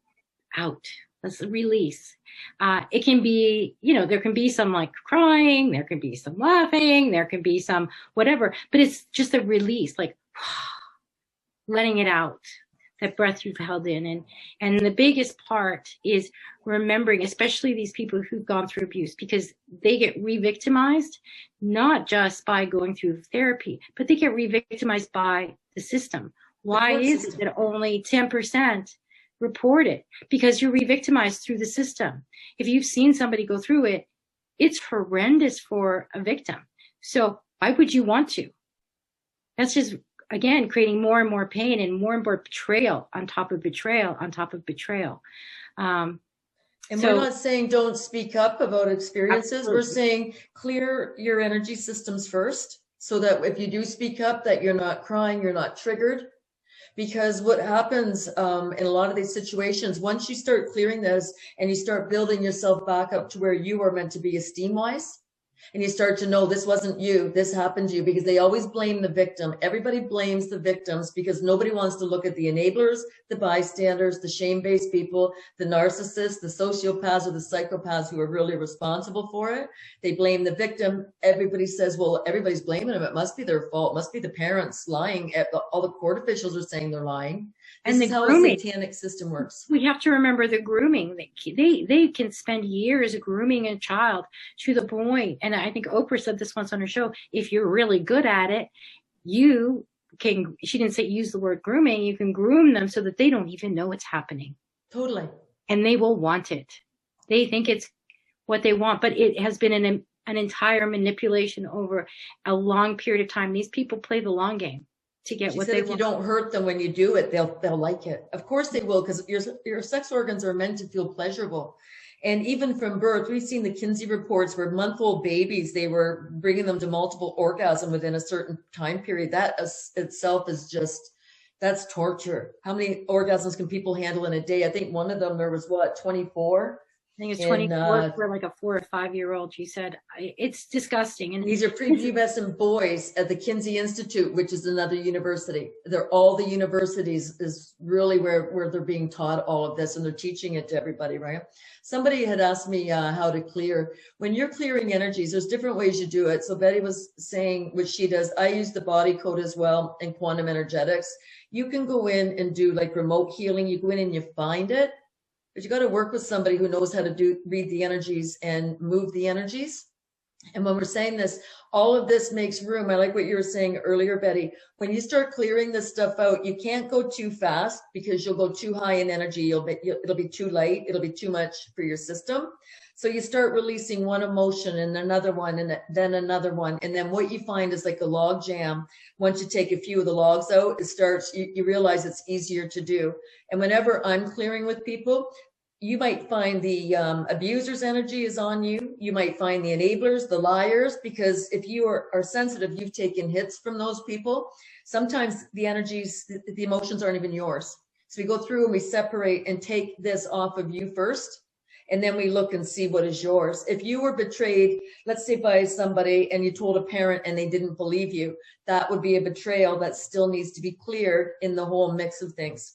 Speaker 2: out. Let's release. It can be, there can be some like crying. There can be some laughing. There can be some whatever, but it's just a release, like letting it out. That breath you've held in. And the biggest part is remembering, especially these people who've gone through abuse, because they get re-victimized, not just by going through therapy, but they get re-victimized by the system. Why is it that only 10% report it? Because you're re-victimized through the system. If you've seen somebody go through it, it's horrendous for a victim. So why would you want to? That's just, again, creating more and more pain and more betrayal on top of betrayal on top of betrayal.
Speaker 3: And we're not saying don't speak up about experiences. Absolutely. We're saying clear your energy systems first, so that if you do speak up, that you're not crying, you're not triggered. Because what happens in a lot of these situations, once you start clearing this and you start building yourself back up to where you are meant to be esteem-wise, and you start to know this wasn't you, this happened to you, because they always blame the victim. Everybody blames the victims because nobody wants to look at the enablers, the bystanders, the shame-based people, the narcissists, the sociopaths, or the psychopaths who are really responsible for it. They blame the victim. Everybody says, well, everybody's blaming them. It must be their fault. It must be the parents lying. All the court officials are saying they're lying. This is how a satanic system works.
Speaker 2: We have to remember the grooming. They can spend years grooming a child to the point, and I think Oprah said this once on her show, if you're really good at it, you can, she didn't say use the word grooming, you can groom them so that they don't even know it's happening.
Speaker 3: Totally.
Speaker 2: And they will want it. They think it's what they want, but it has been an entire manipulation over a long period of time. These people play the long game to get what they want. If you
Speaker 3: don't hurt them when you do it, they'll like it. Of course they will, because your sex organs are meant to feel pleasurable. And even from birth, we've seen the Kinsey reports where month-old babies, they were bringing them to multiple orgasm within a certain time period. That itself is just, that's torture. How many orgasms can people handle in a day? I think one of them, there was 24?
Speaker 2: I think it's 24 for like a 4 or 5 year old. She said it's disgusting. And
Speaker 3: these are prepubescent boys at the Kinsey Institute, which is another university. They're all the universities is really where they're being taught all of this, and they're teaching it to everybody, right? Somebody had asked me how to clear. When you're clearing energies, there's different ways you do it. So Betty was saying what she does. I use the body code as well and quantum energetics. You can go in and do like remote healing. You go in and you find it. But you got to work with somebody who knows how to read the energies and move the energies. And when we're saying this, all of this makes room. I like what you were saying earlier, Betty. When you start clearing this stuff out, you can't go too fast because you'll go too high in energy. It'll be too light. It'll be too much for your system. So you start releasing one emotion and another one and then another one. And then what you find is like a log jam. Once you take a few of the logs out, you realize it's easier to do. And whenever I'm clearing with people, you might find the abuser's energy is on you. You might find the enablers, the liars, because if you are sensitive, you've taken hits from those people. Sometimes the energies, the emotions aren't even yours. So we go through and we separate and take this off of you first. And then we look and see what is yours. If you were betrayed, let's say by somebody, and you told a parent and they didn't believe you, that would be a betrayal that still needs to be cleared in the whole mix of things.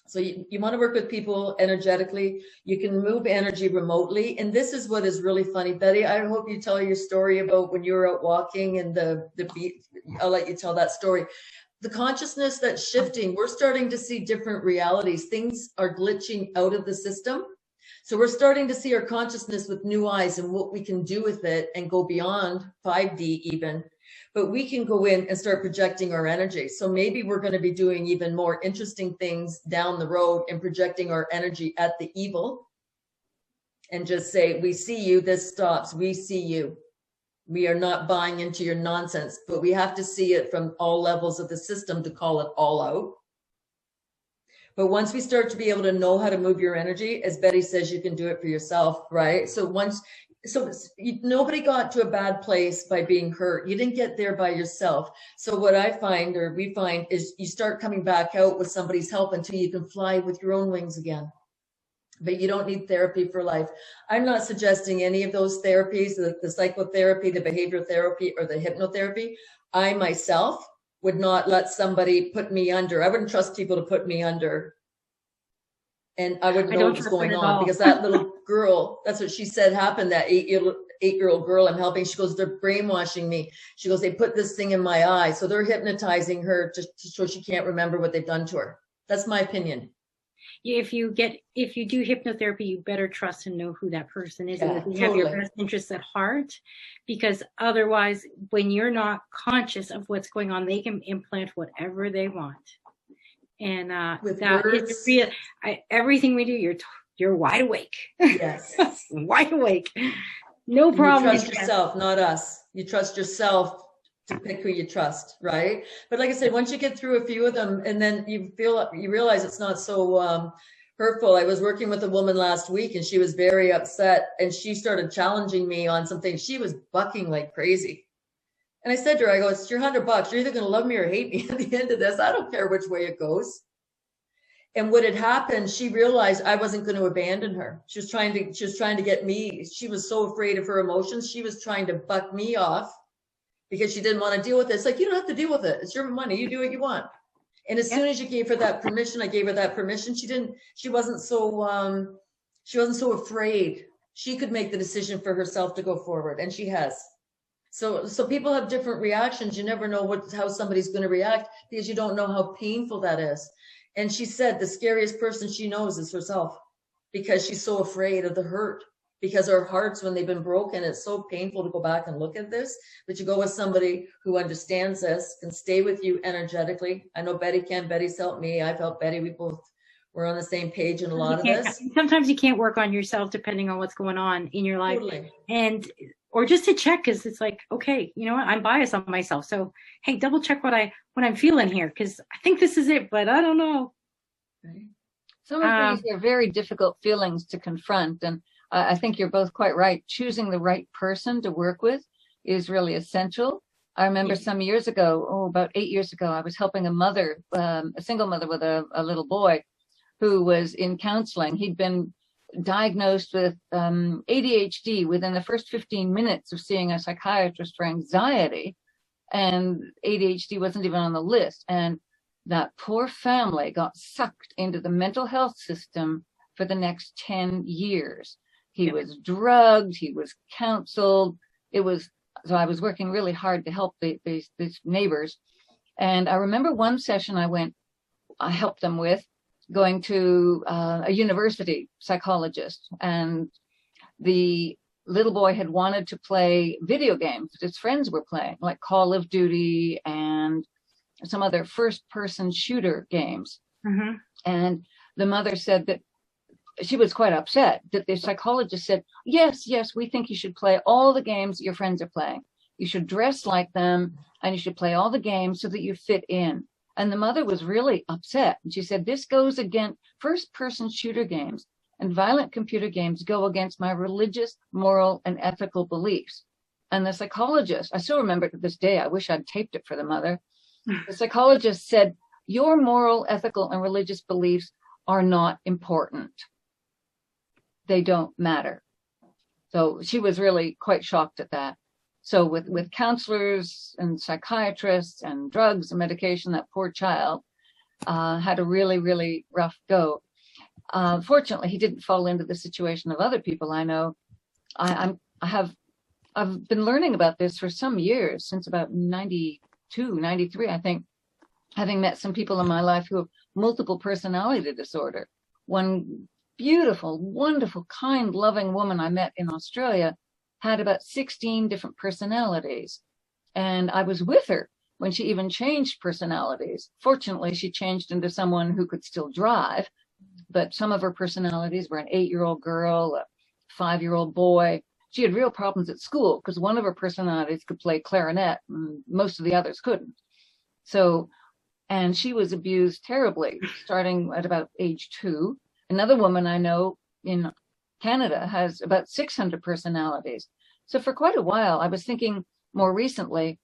Speaker 3: So you want to work with people energetically. You can move energy remotely. And this is what is really funny. Betty, I hope you tell your story about when you were out walking and the beat. I'll let you tell that story. The consciousness that's shifting, we're starting to see different realities. Things are glitching out of the system. So we're starting to see our consciousness with new eyes and what we can do with it and go beyond 5D even. but we can go in and start projecting our energy. So maybe we're going to be doing even more interesting things down the road and projecting our energy at the evil and just say, we see you, this stops, we see you. We are not buying into your nonsense, but we have to see it from all levels of the system to call it all out. But once we start to be able to know how to move your energy, as Betty says, you can do it for yourself, right? So nobody got to a bad place by being hurt. You didn't get there by yourself. So what I find, or we find, is you start coming back out with somebody's help until you can fly with your own wings again. But you don't need therapy for life. I'm not suggesting any of those therapies, the psychotherapy, the behavioral therapy, or the hypnotherapy. I myself would not let somebody put me under. I wouldn't trust people to put me under. And I wouldn't know what was going on because that little girl, that's what she said happened, that eight-year-old girl I'm helping. She goes, they're brainwashing me. She goes, they put this thing in my eye. So they're hypnotizing her so she can't remember what they've done to her. That's my opinion.
Speaker 2: If you do hypnotherapy, you better trust and know who that person is, and
Speaker 3: totally.
Speaker 2: have your best interests at heart, because otherwise, when you're not conscious of what's going on, they can implant whatever they want. And
Speaker 3: with
Speaker 2: that
Speaker 3: words,
Speaker 2: is real. Everything we do, you're wide awake.
Speaker 3: Yes.
Speaker 2: Wide awake. No problem.
Speaker 3: You trust yourself, not us. You trust yourself to pick who you trust, right? But like I said, once you get through a few of them, and then you realize it's not so hurtful. I was working with a woman last week, and she was very upset, and she started challenging me on something. She was bucking like crazy. And I said to her, I go, it's your $100. You're either going to love me or hate me at the end of this. I don't care which way it goes. And what had happened, she realized I wasn't going to abandon her. She was trying to get me. She was so afraid of her emotions. She was trying to buck me off because she didn't want to deal with it. It's like, you don't have to deal with it. It's your money. You do what you want. And as soon as you gave her that permission, I gave her that permission. She wasn't so afraid. She could make the decision for herself to go forward, and she has. So people have different reactions. You never know how somebody's going to react because you don't know how painful that is. And she said the scariest person she knows is herself because she's so afraid of the hurt. Because our hearts, when they've been broken, it's so painful to go back and look at this. But you go with somebody who understands this, can stay with you energetically. I know Betty can. Betty's helped me. I've helped Betty. We both were on the same page in a lot of this.
Speaker 2: Sometimes you can't work on yourself depending on what's going on in your life.
Speaker 3: Totally.
Speaker 2: Or just to check, because it's like, okay, you know what? I'm biased on myself. So, hey, double check what I'm feeling here, because I think this is it, but I don't know.
Speaker 3: Right.
Speaker 1: Some of these are very difficult feelings to confront. And I think you're both quite right. Choosing the right person to work with is really essential. I remember some years ago, about 8 years ago, I was helping a mother, a single mother with a little boy who was in counseling. He'd been diagnosed with ADHD within the first 15 minutes of seeing a psychiatrist for anxiety, and ADHD wasn't even on the list. And that poor family got sucked into the mental health system for the next 10 years. He was drugged, he was counseled. So I was working really hard to help these neighbors. And I remember one session I helped them with going to a university psychologist, and the little boy had wanted to play video games that his friends were playing, like Call of Duty and some other first-person shooter games.
Speaker 2: Mm-hmm.
Speaker 1: And the mother said that she was quite upset that the psychologist said, yes, we think you should play all the games your friends are playing. You should dress like them, and you should play all the games so that you fit in. And the mother was really upset. And she said, this goes against first-person shooter games and violent computer games go against my religious, moral, and ethical beliefs. And the psychologist, I still remember it to this day, I wish I'd taped it for the mother. The psychologist said, your moral, ethical, and religious beliefs are not important. They don't matter. So she was really quite shocked at that. So with counselors and psychiatrists and drugs and medication, that poor child had a really, really rough go. Fortunately, he didn't fall into the situation of other people I know. I've been learning about this for some years, since about 92, 93, I think, having met some people in my life who have multiple personality disorder. One beautiful, wonderful, kind, loving woman I met in Australia had about 16 different personalities. And I was with her when she even changed personalities. Fortunately, she changed into someone who could still drive, but some of her personalities were an 8-year-old girl, a 5-year-old boy. She had real problems at school because one of her personalities could play clarinet and most of the others couldn't. So, and she was abused terribly, starting at about age 2. Another woman I know in Canada has about 600 personalities. So for quite a while, I was thinking more recently,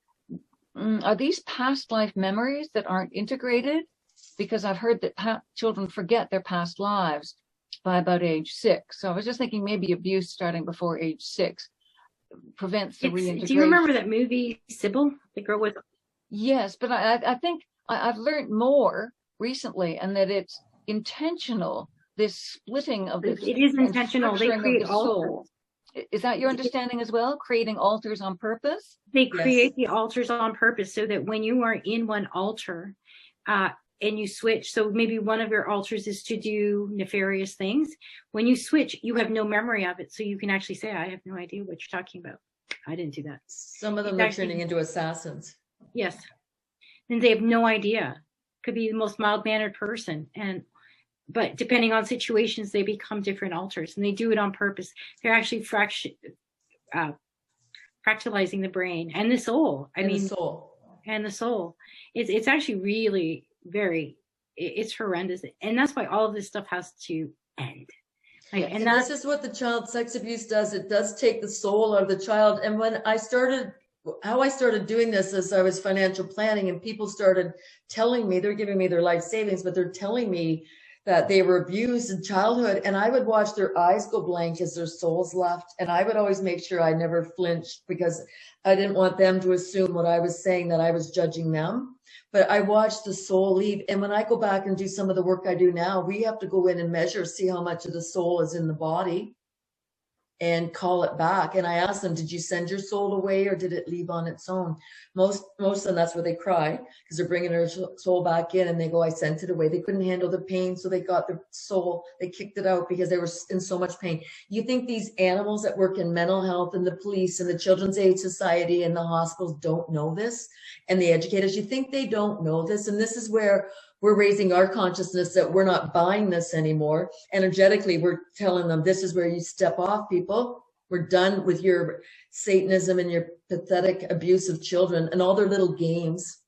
Speaker 1: are these past life memories that aren't integrated? Because I've heard that children forget their past lives by about age 6. So I was just thinking maybe abuse starting before age 6 prevents the reintegration.
Speaker 2: Do you remember that movie, Sybil, the girl with?
Speaker 1: Yes, but I think I've learned more recently, and that it's intentional, this splitting of this.
Speaker 2: It is intentional. They create
Speaker 1: the soul. Is that your understanding as well? Creating altars on purpose?
Speaker 2: They create the altars on purpose so that when you are in one altar, and you switch, so maybe one of your altars is to do nefarious things. When you switch, you have no memory of it. So you can actually say, I have no idea what you're talking about. I didn't do that.
Speaker 3: Some of them are turning into assassins.
Speaker 2: Yes. And they have no idea. Could be the most mild-mannered person. But depending on situations, they become different altars, and they do it on purpose. They're actually fractalizing the brain and the soul. And the soul. It's actually really it's horrendous, and that's why all of this stuff has to end.
Speaker 3: And this is what the child sex abuse does. It does take the soul out of the child. And when how I started doing this is I was financial planning, and people started telling me, they're giving me their life savings, but they're telling me that they were abused in childhood, and I would watch their eyes go blank as their souls left. And I would always make sure I never flinched, because I didn't want them to assume what I was saying, that I was judging them. But I watched the soul leave. And when I go back and do some of the work I do now, we have to go in and measure, see how much of the soul is in the body, and call it back. And I asked them, did you send your soul away, or did it leave on its own? Most of them, that's where they cry, because they're bringing their soul back in, and they go, I sent it away. They couldn't handle the pain, so they got their soul, they kicked it out because they were in so much pain. You think these animals that work in mental health and the police and the Children's Aid Society and the hospitals don't know this? And the educators, you think they don't know this? And this is where we're raising our consciousness, that we're not buying this anymore. Energetically, we're telling them, this is where you step off, people. We're done with your Satanism and your pathetic abuse of children and all their little games.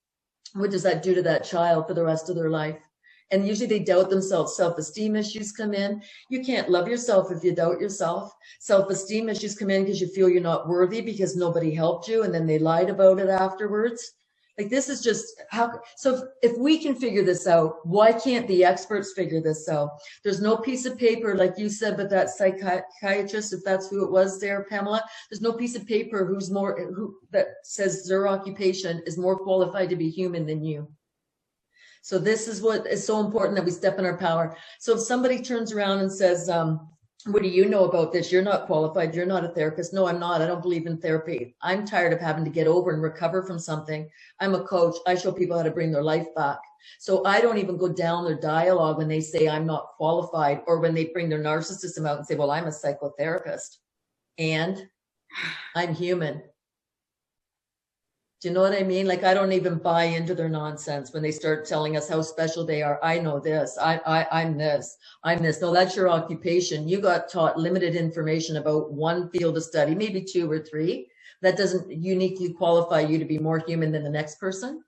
Speaker 3: What does that do to that child for the rest of their life? And usually they doubt themselves. Self-esteem issues come in. You can't love yourself if you doubt yourself. Self-esteem issues come in because you feel you're not worthy because nobody helped you, and then they lied about it afterwards. Like, this is just so if we can figure this out, why can't the experts figure this out? There's no piece of paper, like you said, but that psychiatrist, if that's who it was there, Pamela, there's no piece of paper that says their occupation is more qualified to be human than you. So this is what is so important, that we step in our power. So if somebody turns around and says, what do you know about this? You're not qualified. You're not a therapist. No, I'm not. I don't believe in therapy. I'm tired of having to get over and recover from something. I'm a coach. I show people how to bring their life back. So I don't even go down their dialogue when they say I'm not qualified, or when they bring their narcissism out and say, well, I'm a psychotherapist and I'm human. Do you know what I mean? Like, I don't even buy into their nonsense when they start telling us how special they are. I know this. I'm this. I'm this. No, that's your occupation. You got taught limited information about one field of study, maybe 2 or 3. That doesn't uniquely qualify you to be more human than the next person.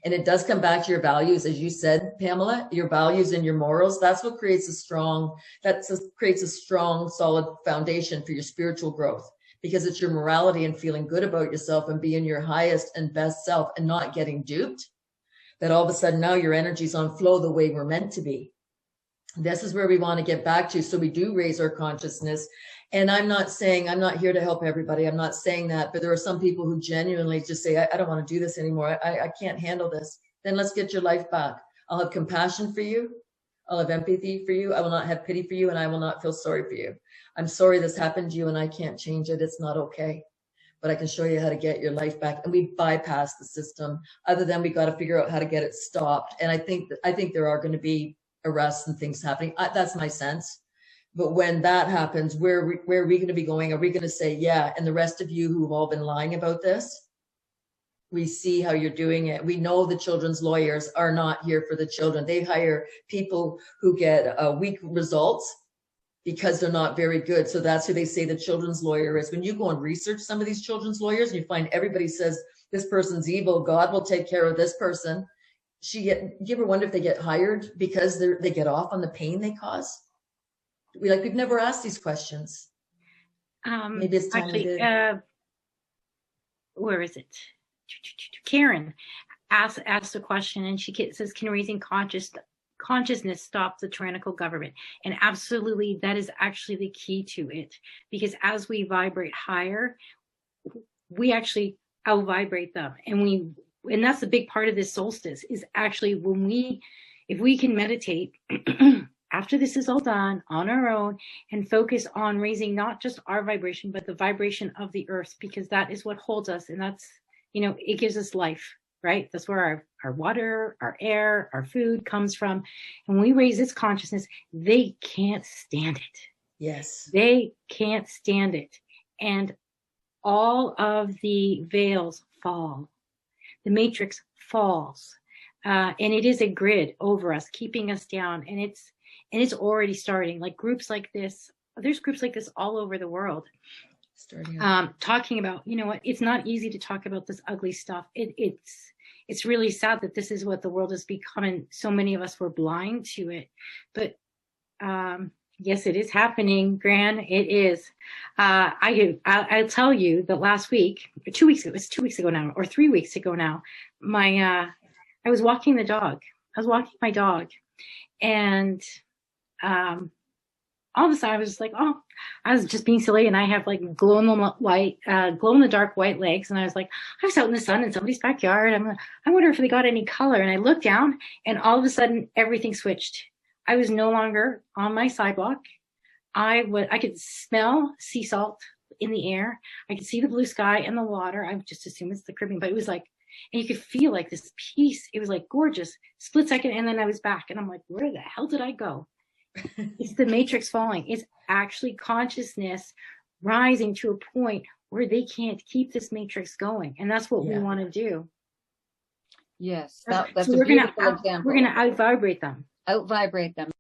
Speaker 3: And it does come back to your values, as you said, Pamela, your values and your morals. That's what creates a strong, solid foundation for your spiritual growth. Because it's your morality and feeling good about yourself and being your highest and best self and not getting duped, that all of a sudden now your energy's on flow the way we're meant to be. This is where we want to get back to. So we do raise our consciousness. And I'm not here to help everybody. I'm not saying that, but there are some people who genuinely just say, I don't want to do this anymore. I can't handle this. Then let's get your life back. I'll have compassion for you. I'll have empathy for you. I will not have pity for you, and I will not feel sorry for you. I'm sorry this happened to you, and I can't change it. It's not okay. But I can show you how to get your life back. And we bypass the system. Other than we got to figure out how to get it stopped. And I think there are going to be arrests and things happening. That's my sense. But when that happens, where are we going to be going? Are we going to say, yeah, and the rest of you who've all been lying about this, We see how you're doing it. We know the children's lawyers are not here for the children. They hire people who get weak results because they're not very good. So that's who they say the children's lawyer is. When you go and research some of these children's lawyers, and you find everybody says this person's evil, God will take care of this person. You ever wonder if they get hired because they get off on the pain they cause? We've never asked these questions. Maybe it's time we did.
Speaker 2: Where is it? Karen asked a question, and she says, can raising consciousness stop the tyrannical government? And absolutely, that is actually the key to it, because as we vibrate higher, we actually out-vibrate them. And that's the big part of this solstice, is actually if we can meditate after this is all done on our own and focus on raising not just our vibration, but the vibration of the earth, because that is what holds us. And that's, it gives us life, right? That's where our water, our air, our food comes from. And when we raise its consciousness, they can't stand it.
Speaker 3: Yes.
Speaker 2: They can't stand it. And all of the veils fall. The matrix falls. And it is a grid over us, keeping us down. And it's already starting. Like groups like this, there's groups like this all over the world. Talking about, what, it's not easy to talk about this ugly stuff. It's really sad that this is what the world has become, and so many of us were blind to it. But yes, it is happening, Gran. It is. I'll tell you that last week, 2 weeks ago, it was 2 weeks ago now, or 3 weeks ago now, I was walking the dog. I was walking my dog, and all of a sudden I was like, I was just being silly, and I have like glow in the dark white legs, and I was like, I was out in the sun in somebody's backyard. I wonder if they got any color. And I looked down, and all of a sudden everything switched. I was no longer on my sidewalk. I could smell sea salt in the air. I could see the blue sky and the water. I just assume it's the Caribbean, but it was like, and you could feel like this peace. It was like gorgeous. Split second, and then I was back, and I'm like, where the hell did I go? It's the matrix falling. It's actually consciousness rising to a point where they can't keep this matrix going, and that's what we want to do.
Speaker 1: Yes, that's
Speaker 2: so
Speaker 1: a beautiful example.
Speaker 2: We're gonna out-vibrate them.
Speaker 1: Out-vibrate them.